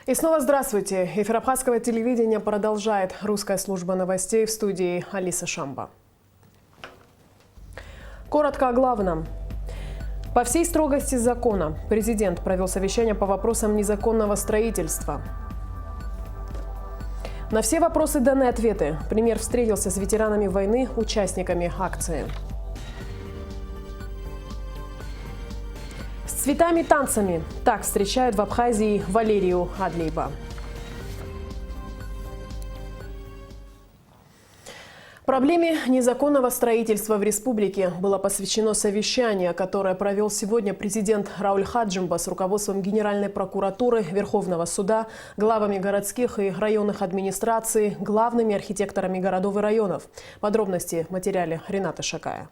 И снова здравствуйте. Эфир Абхазского телевидения продолжает русская служба новостей, в студии Алиса Шамба. Коротко о главном. По всей строгости закона президент провел совещание по вопросам незаконного строительства. На все вопросы даны ответы. Премьер встретился с ветеранами войны, участниками акции. С цветами и танцами. Так встречают в Абхазии Валерию Адлеева. Проблеме незаконного строительства в республике было посвящено совещание, которое провел сегодня президент Рауль Хаджимба с руководством Генеральной прокуратуры, Верховного суда, главами городских и районных администраций, главными архитекторами городов и районов. Подробности в материале Рената Шакая.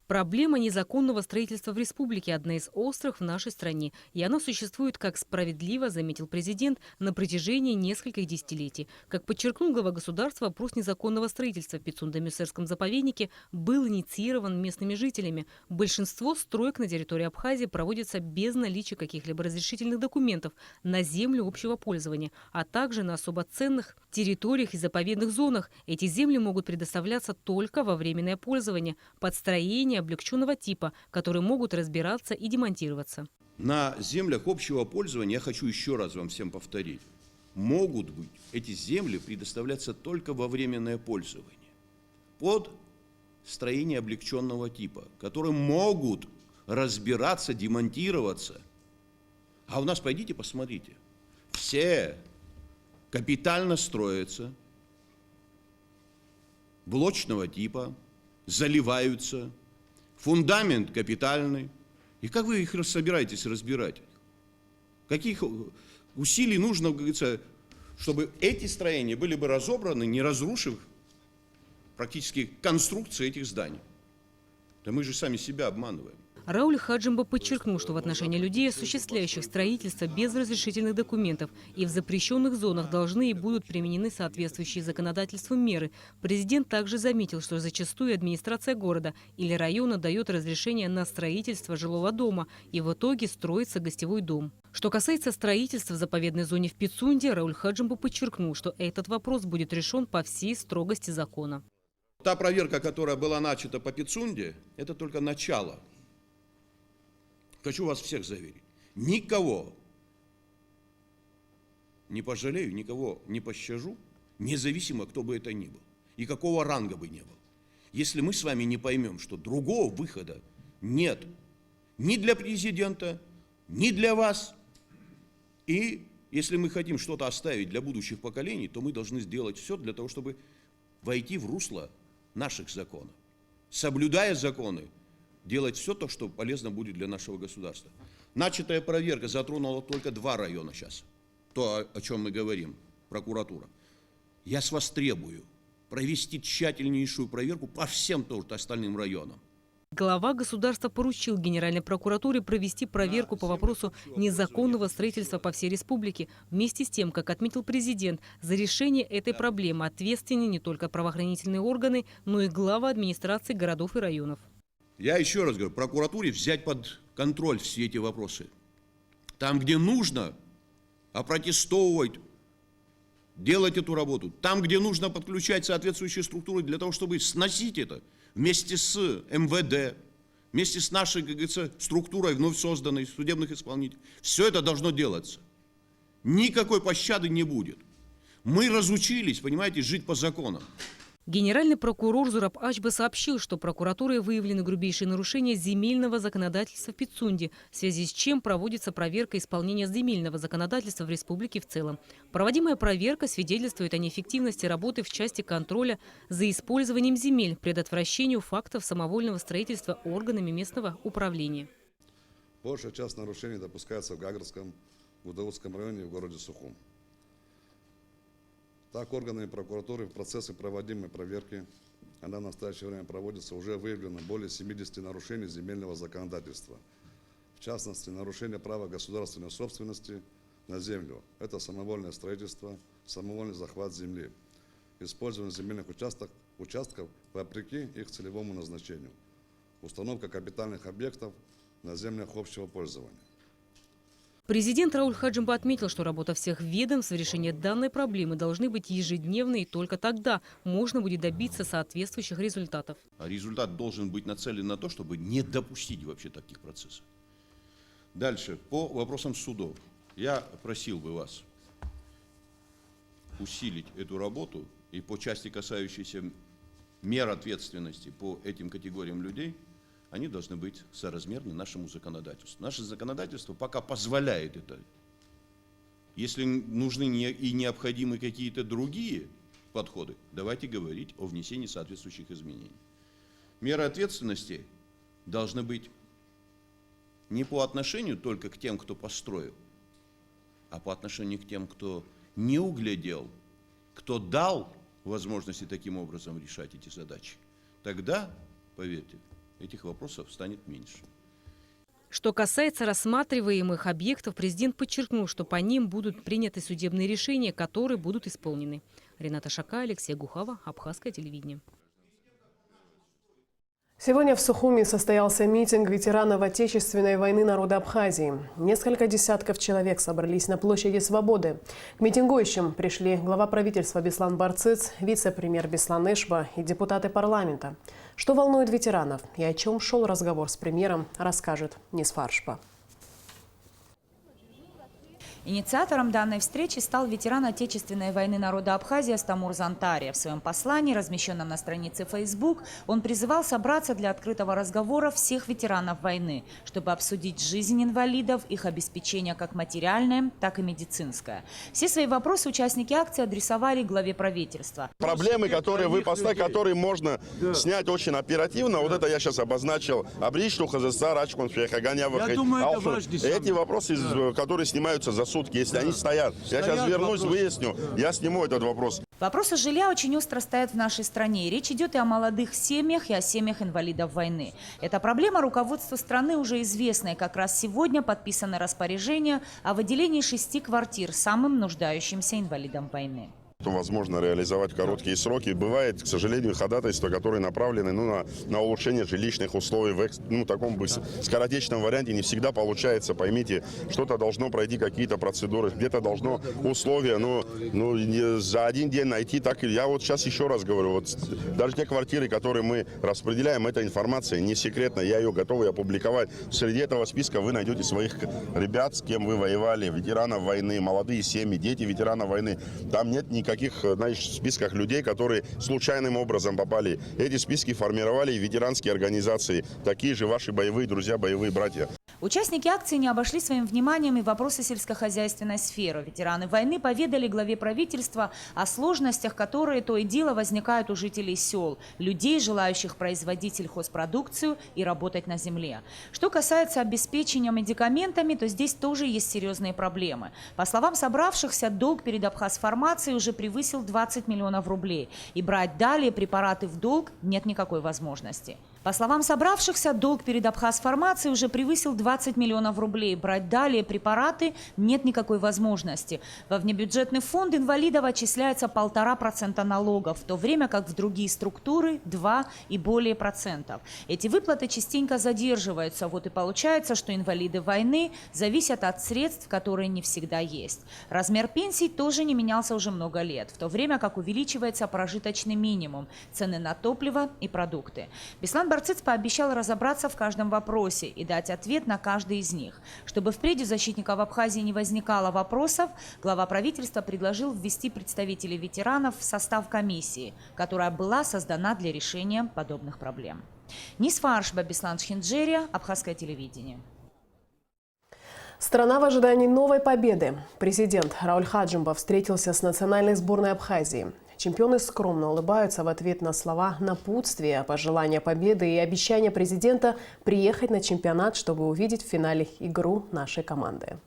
Проблема незаконного строительства в республике – одна из острых в нашей стране. И она существует, как справедливо заметил президент, на протяжении нескольких десятилетий. Как подчеркнул глава государства, вопрос незаконного строительства в Пицунда-Мюссерском заповеднике был инициирован местными жителями. Большинство строек на территории Абхазии проводится без наличия каких-либо разрешительных документов на землю общего пользования, а также на особо ценных территориях и заповедных зонах. Эти земли могут предоставляться только во временное пользование, под строение облегченного типа, которые могут разбираться и демонтироваться. На землях общего пользования, я хочу еще раз вам всем повторить, могут быть эти земли предоставляться только во временное пользование под строение облегченного типа, которые могут разбираться, демонтироваться. А у нас, пойдите посмотрите, все капитально строятся, блочного типа, заливаются, фундамент капитальный. И как вы их собираетесь разбирать? Каких усилий нужно, как говорится, чтобы эти строения были бы разобраны, не разрушив практически конструкции этих зданий? Да мы же сами себя обманываем. Рауль Хаджимба подчеркнул, что в отношении людей, осуществляющих строительство без разрешительных документов и в запрещенных зонах, должны и будут применены соответствующие законодательству меры. Президент также заметил, что зачастую администрация города или района дает разрешение на строительство жилого дома, и в итоге строится гостевой дом. Что касается строительства в заповедной зоне в Пицунде, Рауль Хаджимба подчеркнул, что этот вопрос будет решен по всей строгости закона. Та проверка, которая была начата по Пицунде, это только начало. Хочу вас всех заверить, никого не пожалею, никого не пощажу, независимо, кто бы это ни был и какого ранга бы ни был. Если мы с вами не поймем, что другого выхода нет ни для президента, ни для вас, и если мы хотим что-то оставить для будущих поколений, то мы должны сделать все для того, чтобы войти в русло наших законов, соблюдая законы, делать все то, что полезно будет для нашего государства. Начатая проверка затронула только 2 района сейчас. То, о чем мы говорим, прокуратура. Я с вас требую провести тщательнейшую проверку по всем тоже остальным районам. Глава государства поручил Генеральной прокуратуре провести проверку по вопросу незаконного строительства по всей республике. Вместе с тем, как отметил президент, за решение этой проблемы ответственны не только правоохранительные органы, но и главы администрации городов и районов. Я еще раз говорю, прокуратуре взять под контроль все эти вопросы. Там, где нужно, опротестовывать, делать эту работу. Там, где нужно подключать соответствующие структуры для того, чтобы сносить это вместе с МВД, вместе с нашей, как говорится, структурой вновь созданной, судебных исполнителей. Все это должно делаться. Никакой пощады не будет. Мы разучились, понимаете, жить по законам. Генеральный прокурор Зураб Ачба сообщил, что прокуратурой выявлены грубейшие нарушения земельного законодательства в Пицунде, в связи с чем проводится проверка исполнения земельного законодательства в республике в целом. Проводимая проверка свидетельствует о неэффективности работы в части контроля за использованием земель, предотвращению фактов самовольного строительства органами местного управления. Большая часть нарушений допускается в Гагарском, Гудаутском районе и в городе Сухум. Так, органами прокуратуры в процессе проводимой проверки, она в настоящее время проводится, уже выявлено более 70 нарушений земельного законодательства. В частности, нарушение права государственной собственности на землю. Это самовольное строительство, самовольный захват земли, использование земельных участков вопреки их целевому назначению, установка капитальных объектов на землях общего пользования. Президент Рауль Хаджимба отметил, что работа всех ведомств в решении данной проблемы должны быть ежедневной, и только тогда можно будет добиться соответствующих результатов. Результат должен быть нацелен на то, чтобы не допустить вообще таких процессов. Дальше, по вопросам судов. Я просил бы вас усилить эту работу и по части, касающейся мер ответственности по этим категориям людей, они должны быть соразмерны нашему законодательству. Наше законодательство пока позволяет это. Если нужны и необходимы какие-то другие подходы, давайте говорить о внесении соответствующих изменений. Меры ответственности должны быть не по отношению только к тем, кто построил, а по отношению к тем, кто не углядел, кто дал возможности таким образом решать эти задачи. Тогда, поверьте, этих вопросов станет меньше. Что касается рассматриваемых объектов, президент подчеркнул, что по ним будут приняты судебные решения, которые будут исполнены. Рената Шака, Алексей Гухава, Абхазское телевидение. Сегодня в Сухуми состоялся митинг ветеранов Отечественной войны народа Абхазии. Несколько десятков человек собрались на площади Свободы. К митингующим пришли глава правительства Беслан Барцыц, вице-премьер Беслан Эшба и депутаты парламента. Что волнует ветеранов и о чем шел разговор с премьером, расскажет Нисфар Шпа. Инициатором данной встречи стал ветеран Отечественной войны народа Абхазии Астамур Зантария. В своем послании, размещенном на странице Facebook, он призывал собраться для открытого разговора всех ветеранов войны, чтобы обсудить жизнь инвалидов, их обеспечение как материальное, так и медицинское. Все свои вопросы участники акции адресовали главе правительства. Проблемы, которые вы поставили, которые можно снять очень оперативно, вот это я сейчас обозначил. Эти вопросы, которые снимаются за сутки, если они стоят. Я сейчас вернусь, выясню, я сниму этот вопрос. Вопросы жилья очень остро стоят в нашей стране. Речь идет и о молодых семьях, и о семьях инвалидов войны. Эта проблема руководству страны уже известна. И как раз сегодня подписано распоряжение о выделении 6 квартир самым нуждающимся инвалидам войны. Возможно реализовать в короткие сроки. Бывает, к сожалению, ходатайства, которые направлены на улучшение жилищных условий в таком скоротечном варианте не всегда получается. Поймите, что-то должно пройти, какие-то процедуры, где-то должно условия, за один день найти. Так, я вот сейчас еще раз говорю, даже те квартиры, которые мы распределяем, эта информация не секретна, я ее готов опубликовать. Среди этого списка вы найдете своих ребят, с кем вы воевали, ветеранов войны, молодые семьи, дети ветеранов войны. Там нет никаких, списках людей, которые случайным образом попали. Эти списки формировали ветеранские организации, такие же ваши боевые друзья, боевые братья. Участники акции не обошли своим вниманием и вопросы сельскохозяйственной сферы. Ветераны войны поведали главе правительства о сложностях, которые то и дело возникают у жителей сел, людей, желающих производить сельхозпродукцию и работать на земле. Что касается обеспечения медикаментами, то здесь тоже есть серьезные проблемы. По словам собравшихся, долг перед Абхазфармацией уже превысил 20 миллионов рублей. И брать далее препараты в долг нет никакой возможности. По словам собравшихся, долг перед Абхазфармацией уже превысил 20 миллионов рублей. Брать далее препараты нет никакой возможности. Во внебюджетный фонд инвалидов отчисляется 1,5% налогов, в то время как в другие структуры 2 и более процентов. Эти выплаты частенько задерживаются. Вот и получается, что инвалиды войны зависят от средств, которые не всегда есть. Размер пенсий тоже не менялся уже много лет, в то время как увеличивается прожиточный минимум, цены на топливо и продукты. Беслан Барцыц пообещал разобраться в каждом вопросе и дать ответ на каждый из них. Чтобы впредь у защитников Абхазии не возникало вопросов, глава правительства предложил ввести представителей ветеранов в состав комиссии, которая была создана для решения подобных проблем. Нисфар Шпа, Беслан Шхинджерия, Абхазское телевидение. Страна в ожидании новой победы. Президент Рауль Хаджимба встретился с национальной сборной Абхазии. Чемпионы скромно улыбаются в ответ на слова напутствия, пожелания победы и обещания президента приехать на чемпионат, чтобы увидеть в финале игру нашей команды.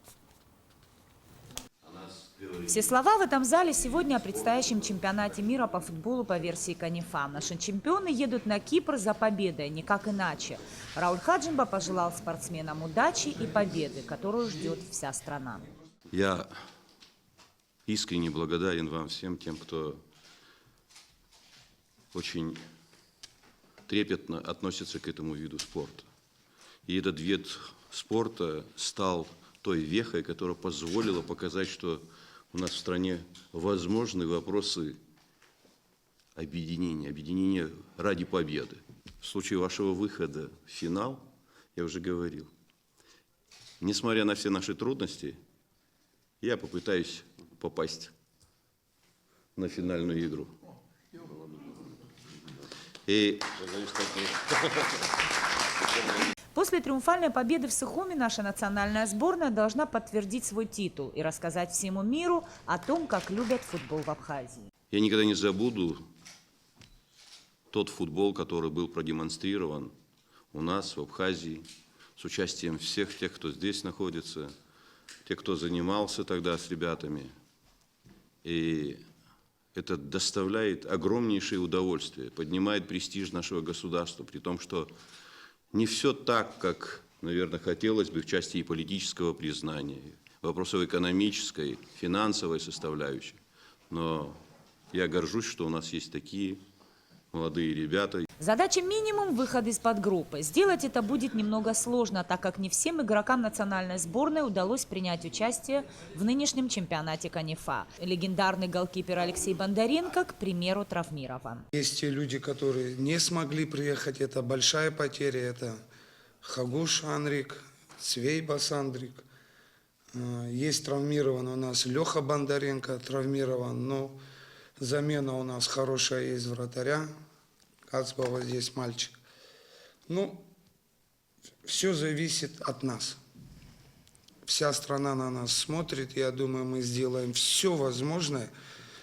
Все слова в этом зале сегодня о предстоящем чемпионате мира по футболу по версии Канифа. Наши чемпионы едут на Кипр за победой, никак иначе. Рауль Хаджимба пожелал спортсменам удачи и победы, которую ждет вся страна. Я искренне благодарен вам всем тем, кто очень трепетно относится к этому виду спорта. И этот вид спорта стал той вехой, которая позволила показать, что у нас в стране возможны вопросы объединения ради победы. В случае вашего выхода в финал, я уже говорил, несмотря на все наши трудности, я попытаюсь попасть на финальную игру. И После триумфальной победы в Сухуми наша национальная сборная должна подтвердить свой титул и рассказать всему миру о том, как любят футбол в Абхазии. я никогда не забуду тот футбол, который был продемонстрирован у нас в Абхазии с участием всех тех, кто здесь находится, тех, кто занимался тогда с ребятами. И это доставляет огромнейшее удовольствие, поднимает престиж нашего государства, при том, что не все так, как, наверное, хотелось бы в части и политического признания, вопросов экономической, финансовой составляющей. Но я горжусь, что у нас есть такие молодые ребята. Задача минимум – выход из-под группы. Сделать это будет немного сложно, так как не всем игрокам национальной сборной удалось принять участие в нынешнем чемпионате КНИФА. Легендарный голкипер Алексей Бондаренко, к примеру, травмирован. Есть те люди, которые не смогли приехать, это большая потеря, это Хагуш Анрик, Цвейбас Андрик. Есть травмирован у нас Леха Бондаренко, травмирован, но замена у нас хорошая есть вратаря. Кацбова здесь мальчик. Ну, все зависит от нас. Вся страна на нас смотрит. Я думаю, мы сделаем все возможное,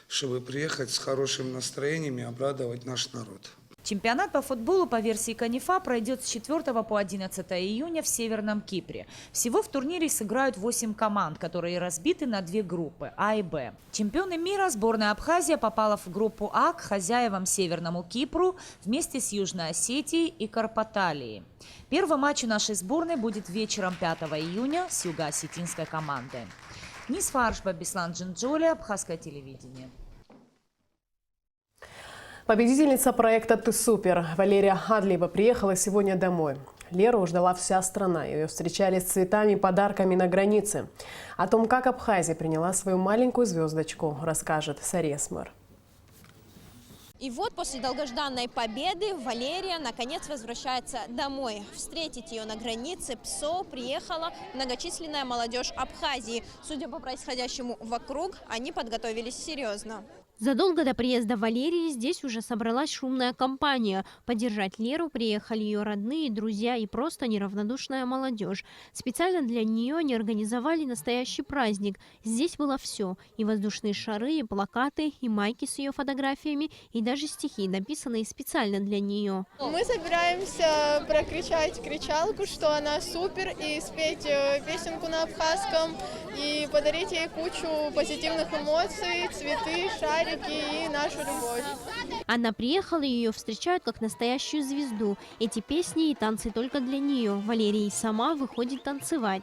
чтобы приехать с хорошим настроением и обрадовать наш народ. Чемпионат по футболу по версии КНИФА пройдет с 4 по 11 июня в Северном Кипре. Всего в турнире сыграют 8 команд, которые разбиты на 2 группы А и Б. Чемпионы мира сборная Абхазия попала в группу А к хозяевам Северному Кипру вместе с Южной Осетией и Карпаталией. Первый матч у нашей сборной будет вечером 5 июня с юго-осетинской командой. Низ Фаршба, Беслан Джинджоли, Абхазское телевидение. Победительница проекта «Ты супер» Валерия Хадлиева приехала сегодня домой. Леру ждала вся страна. Ее встречали с цветами и подарками на границе. О том, как Абхазия приняла свою маленькую звездочку, расскажет Сария Смыр. И вот после долгожданной победы Валерия наконец возвращается домой. Встретить ее на границе ПСО приехала многочисленная молодежь Абхазии. Судя по происходящему вокруг, они подготовились серьезно. Задолго до приезда Валерии здесь уже собралась шумная компания. Поддержать Леру приехали ее родные, друзья и просто неравнодушная молодежь. Специально для нее они организовали настоящий праздник. Здесь было все. И воздушные шары, и плакаты, и майки с ее фотографиями, и даже стихи, написанные специально для нее. Мы собираемся прокричать кричалку, что она супер, и спеть песенку на абхазском, и подарить ей кучу позитивных эмоций, цветы, шарики и нашу любовь. Она приехала, и ее встречают как настоящую звезду. Эти песни и танцы только для нее. Валерия и сама выходит танцевать.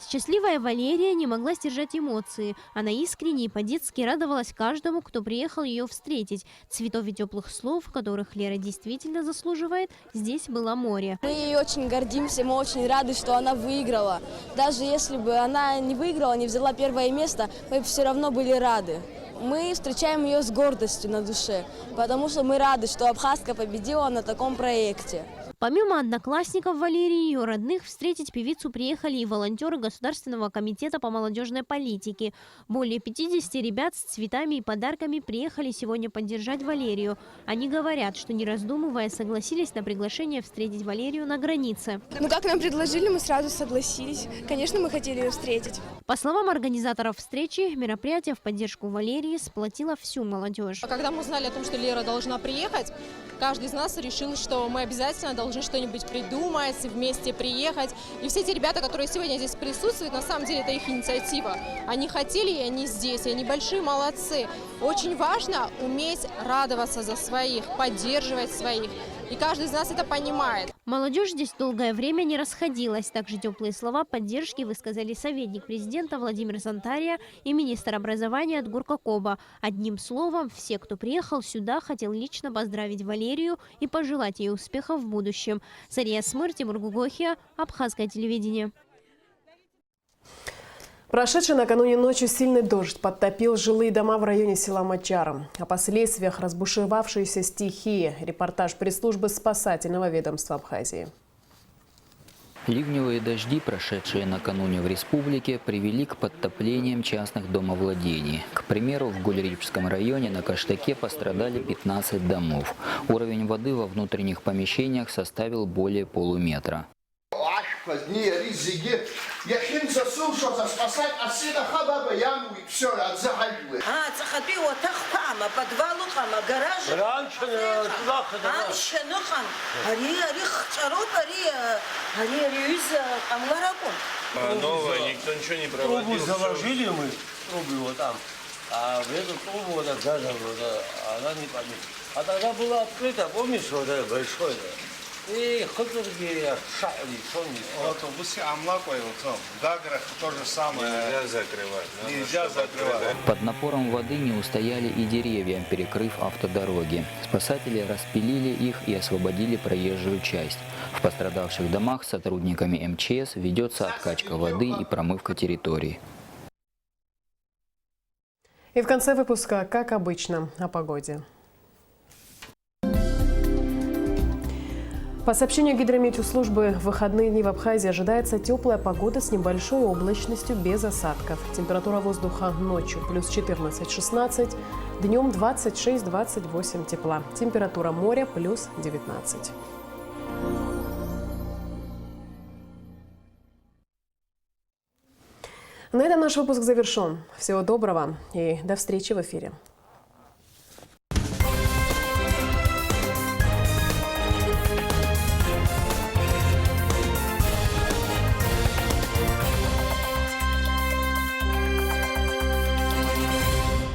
Счастливая Валерия не могла сдержать эмоции. Она искренне и по-детски радовалась каждому, кто приехал ее встретить. Цветов и теплых слов, которых Лера действительно заслуживает, здесь было море. Мы ей очень гордимся, мы очень рады, что она выиграла. Даже если бы она не выиграла, не взяла первое место, мы все равно были рады. Мы встречаем ее с гордостью на душе, потому что мы рады, что Абхазка победила на таком проекте. Помимо одноклассников Валерии и ее родных, встретить певицу приехали и волонтеры Государственного комитета по молодежной политике. Более 50 ребят с цветами и подарками приехали сегодня поддержать Валерию. Они говорят, что не раздумывая согласились на приглашение встретить Валерию на границе. Ну как нам предложили, мы сразу согласились. Конечно, мы хотели ее встретить. По словам организаторов встречи, мероприятие в поддержку Валерии сплотило всю молодежь. Когда мы узнали о том, что Лера должна приехать, каждый из нас решил, что мы обязательно должны что-нибудь придумать, вместе приехать. И все те ребята, которые сегодня здесь присутствуют, на самом деле это их инициатива. Они хотели, и они здесь, и они большие молодцы. Очень важно уметь радоваться за своих, поддерживать своих. и каждый из нас это понимает. Молодежь здесь долгое время не расходилась. Также теплые слова поддержки высказали советник президента Владимир Зантария и министр образования Адгур Кокоба. Одним словом, все, кто приехал сюда, хотел лично поздравить Валерию и пожелать ей успехов в будущем. Зария Смыр, Тимур Гугохия, Абхазское телевидение. Прошедший накануне ночью сильный дождь подтопил жилые дома в районе села Мачара. О последствиях разбушевавшейся стихии. Репортаж пресс-службы спасательного ведомства Абхазии. Ливневые дожди, прошедшие накануне в республике, привели к подтоплениям частных домовладений. К примеру, в Гульрипском районе на Каштаке пострадали 15 домов. Уровень воды во внутренних помещениях составил более полуметра. Новое, никто ничего не проводил. Трубу заложили мы, трубу вот там, а в эту трубу вот так даже она не поднялась. А тогда была открыта, помнишь, вот это большое, и хутырки, шайли, вот в Бусе Амлакой, в Гаграх то же самое. Нельзя закрывать. Нельзя закрывать. Под напором воды не устояли и деревья, перекрыв автодороги. Спасатели распилили их и освободили проезжую часть. В пострадавших домах с сотрудниками МЧС ведется откачка воды и промывка территории. И в конце выпуска, как обычно, о погоде. По сообщению Гидрометеослужбы, в выходные дни в Абхазии ожидается теплая погода с небольшой облачностью без осадков. Температура воздуха ночью плюс 14-16, днем 26-28 тепла. Температура моря плюс 19. На этом наш выпуск завершен. Всего доброго и до встречи в эфире.